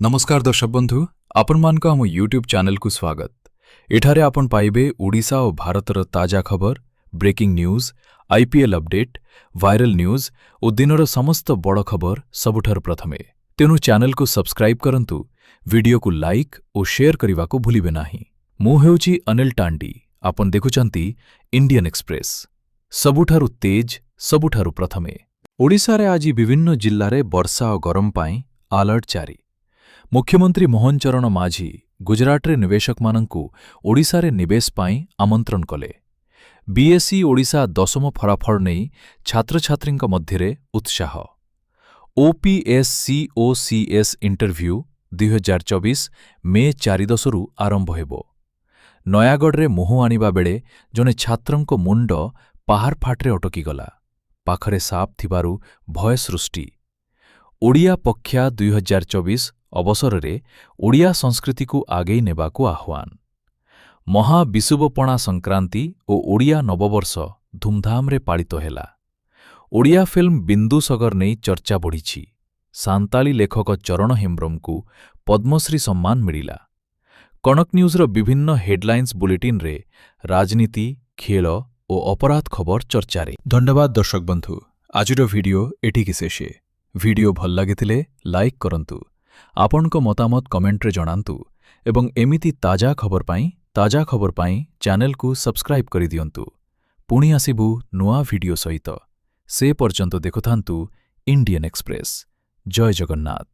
नमस्कार दर्शक बंधु आपण मानक आम यूट्यूब चैनल को स्वागत। एठारे आपण पाइबे ओडिशा और भारतर ताजा खबर, breaking news, IPL update, viral news और दिनर समस्त बड़ खबर सबुठार प्रथमे। तेणु चैनल को सब्सक्राइब करंतु, वीडियो को लाइक और शेयर करने को भूलिबे नाही। मु हेउची अनिल टांडी, आपण देखुचंती इंडियन एक्सप्रेस। सबुठारु तेज, सबुठारु प्रथमे। ओडिशा रे आज विभिन्न जिल्ला रे वर्षा और गरम पाई अलर्ट जारी। मुख्यमंत्री मोहन चरण माझी गुजरातरे निवेशकमानंकु ओडिशारे निवेश पाई आमंत्रण कले। बीएसई ओडिशा 10ମ फलाफल नहीं छात्रछात्रींक मध्यरे उत्साह। ओपीएससीओसीएस इंटरव्यू 2024 मे 4 आरंभ हेबो। नयागढ़ मुहु आनिबा बेले जने छात्रंक मुंड पहाड़ फाट्रे अटकी गला। पाखरे साप थिबारु भय सृष्टि। ओडिया पक्षा 2024 अवसर रे ओडिया संस्कृति को आगे नेबाकू आह्वान। महाविषुवपणा संक्रांति और ओडिया नववर्ष धूमधाम रे पालित हेला। ओडिया फिल्म बिंदुसगर नहीं चर्चा बढ़ी। सांताली लेखक चरण हेम्ब्रम को पद्मश्री सम्मान मिलिला। कनक न्यूज़र विभिन्न हेडलाइंस बुलेटिन रे राजनीति, खेल और अपराध खबर चर्चा रे। धन्यवाद दर्शक बंधु, आजिर वीडियो एठिकी शेषे। वीडियो भल लागिथिले लाइक करंतु, आपनको मतामत कमेंट रे जणांतु एवं एमिति ताजा खबर पाई चैनल को सब्सक्राइब करि दियंतु। पुणी आसिबु नुआ वीडियो सहित। से पर्यंत देखुथांतु इंडियन एक्सप्रेस। जय जगन्नाथ।